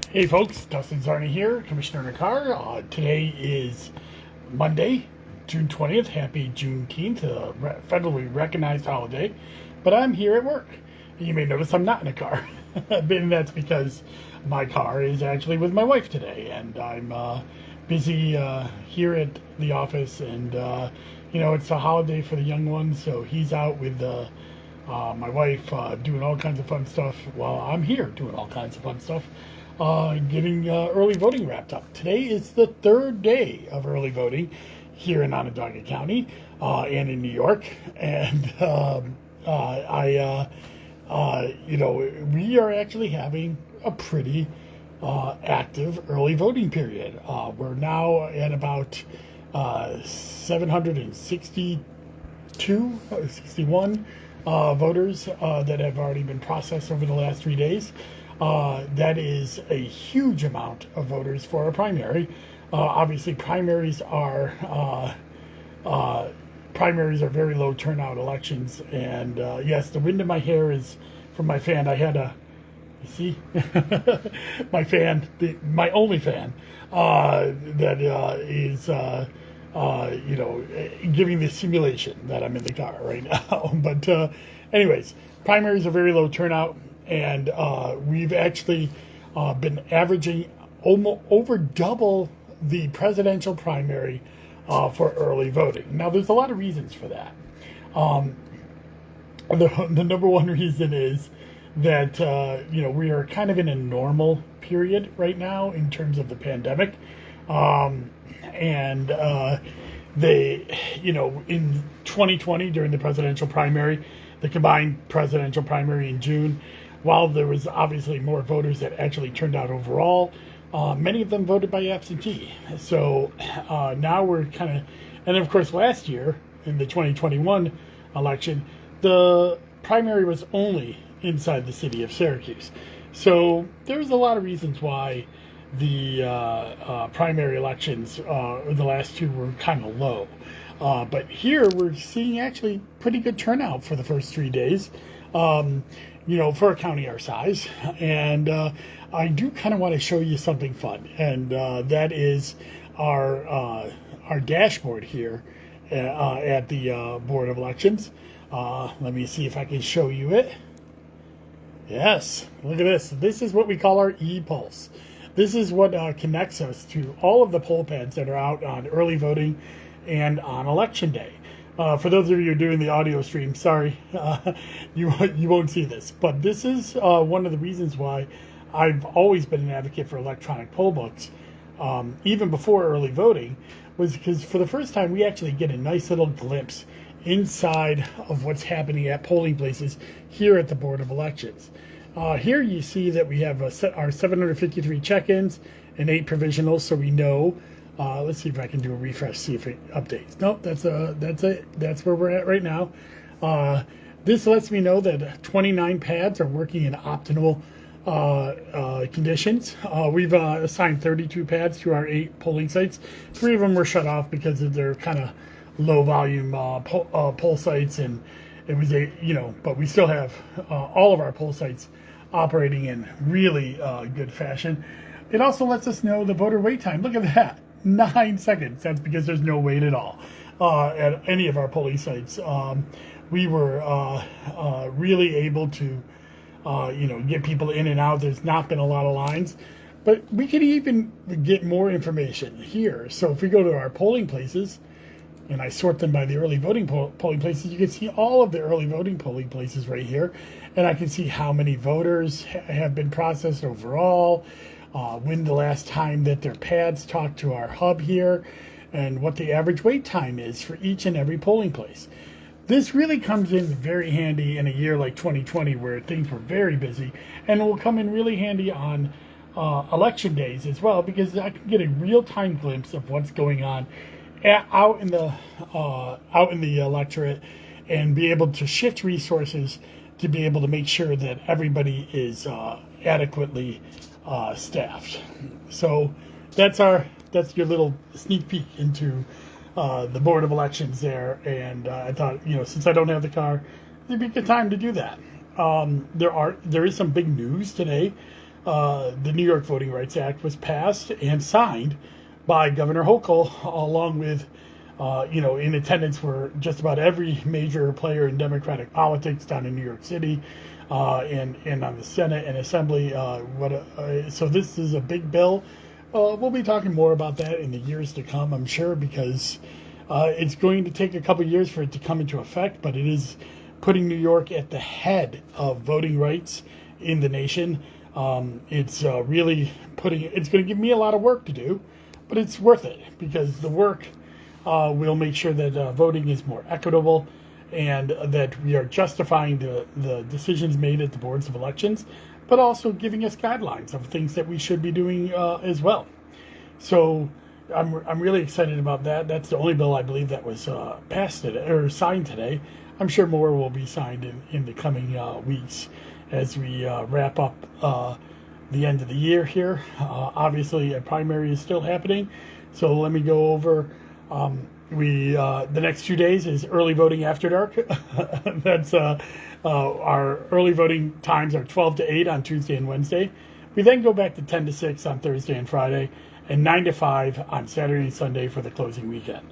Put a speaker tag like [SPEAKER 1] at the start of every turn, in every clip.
[SPEAKER 1] Hey folks, Dustin Zarni here, Commissioner in the Car. Today is Monday, June 20th. Happy Juneteenth, a federally recognized holiday. But I'm here at work. You may notice I'm not in a car. And that's because my car is actually with my wife today. And I'm busy here at the office. And, it's a holiday for the young ones. So he's out with my wife doing all kinds of fun stuff while I'm here doing all kinds of fun stuff. Getting early voting wrapped up. Today is the third day of early voting here in Onondaga County and in New York, and we are actually having a pretty active early voting period. We're now at about 61 voters that have already been processed over the last 3 days. That is a huge amount of voters for a primary. Obviously, primaries are very low turnout elections, and yes, the wind in my hair is from my fan. I had you see, my fan, my only fan, that is giving the simulation that I'm in the car right now. But anyways, primaries are very low turnout. And we've actually been averaging almost over double the presidential primary for early voting. Now, there's a lot of reasons for that. The number one reason is that we are kind of in a normal period right now in terms of the pandemic, in 2020 during the presidential primary, the combined presidential primary in June. While there was obviously more voters that actually turned out overall, many of them voted by absentee. So now we're kind of, and of course last year in the 2021 election, the primary was only inside the city of Syracuse. So there's a lot of reasons why the primary elections, the last two, were kind of low. But here we're seeing actually pretty good turnout for the first 3 days. For a county our size. And I do kind of want to show you something fun, and that is our dashboard here at the Board of Elections. Let me see if I can show you it. Yes, look at this. This is what we call our e-Pulse. This is what connects us to all of the poll pads that are out on early voting and on Election Day. For those of you who are doing the audio stream, sorry, you won't see this. But this is one of the reasons why I've always been an advocate for electronic poll books, even before early voting, was because for the first time we actually get a nice little glimpse inside of what's happening at polling places here at the Board of Elections. Here you see that we have our 753 check-ins and 8 provisionals, so we know. Let's see if I can do a refresh, see if it updates. Nope, that's it. That's where we're at right now. This lets me know that 29 pads are working in optimal conditions. We've assigned 32 pads to our 8 polling sites. 3 of them were shut off because they're kind of low volume poll sites, and it was but we still have all of our poll sites operating in really good fashion. It also lets us know the voter wait time. Look at that. 9 seconds. That's because there's no wait at all at any of our polling sites. We were really able to, get people in and out. There's not been a lot of lines, but we could even get more information here. So if we go to our polling places, and I sort them by the early voting polling places, you can see all of the early voting polling places right here, and I can see how many voters have been processed overall. When the last time that their pads talked to our hub here, and what the average wait time is for each and every polling place. This really comes in very handy in a year like 2020 where things were very busy, and it will come in really handy on election days as well, because I can get a real-time glimpse of what's going on out in the electorate, and be able to shift resources to be able to make sure that everybody is adequately staffed. So that's your little sneak peek into the Board of Elections there. And I thought, since I don't have the car, it'd be a good time to do that. There is some big news today the New York Voting Rights Act was passed and signed by Governor Hochul, along with, in attendance were just about every major player in Democratic politics down in New York City, and on the Senate and Assembly. So this is a big bill. We'll be talking more about that in the years to come, I'm sure, because it's going to take a couple years for it to come into effect, but it is putting New York at the head of voting rights in the nation. It's really it's going to give me a lot of work to do, but it's worth it because the work will make sure that voting is more equitable and that we are justifying the decisions made at the boards of elections, but also giving us guidelines of things that we should be doing as well. So I'm really excited about that. That's the only bill I believe that was passed today, or signed today. I'm sure more will be signed in the coming weeks as we wrap up the end of the year here. Obviously, a primary is still happening, so let me go over. The next 2 days is early voting after dark. That's our early voting times are 12 to 8 on Tuesday and Wednesday. We then go back to 10 to 6 on Thursday and Friday, and 9 to 5 on Saturday and Sunday for the closing weekend.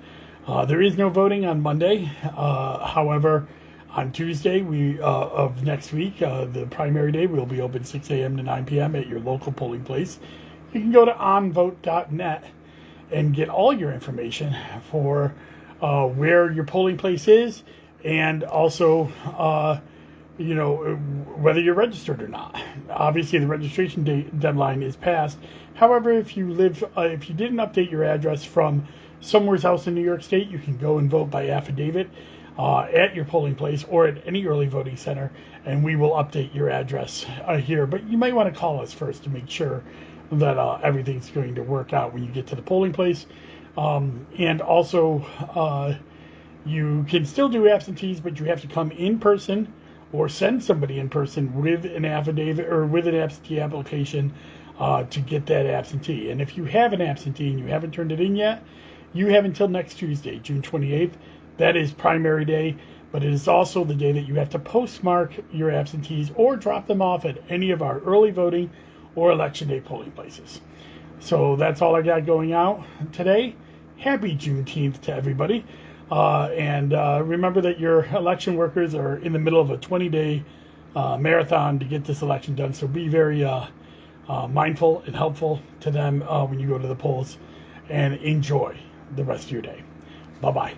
[SPEAKER 1] There is no voting on Monday. However, on Tuesday of next week, the primary day, we'll be open 6 a.m. to 9 p.m. at your local polling place. You can go to onvote.net and get all your information for where your polling place is, and also whether you're registered or not. Obviously, the registration deadline is passed. However, if you didn't update your address from somewhere else in New York State, you can go and vote by affidavit at your polling place or at any early voting center, and we will update your address here. But you might want to call us first to make sure that everything's going to work out when you get to the polling place. And also, you can still do absentees, but you have to come in person or send somebody in person with an affidavit or with an absentee application to get that absentee. And if you have an absentee and you haven't turned it in yet, you have until next Tuesday, June 28th. That is primary day, but it is also the day that you have to postmark your absentees or drop them off at any of our early voting or election day polling places. So that's all I got going out today. Happy Juneteenth to everybody. And remember that your election workers are in the middle of a 20-day marathon to get this election done. So be very mindful and helpful to them when you go to the polls, and enjoy the rest of your day. Bye-bye.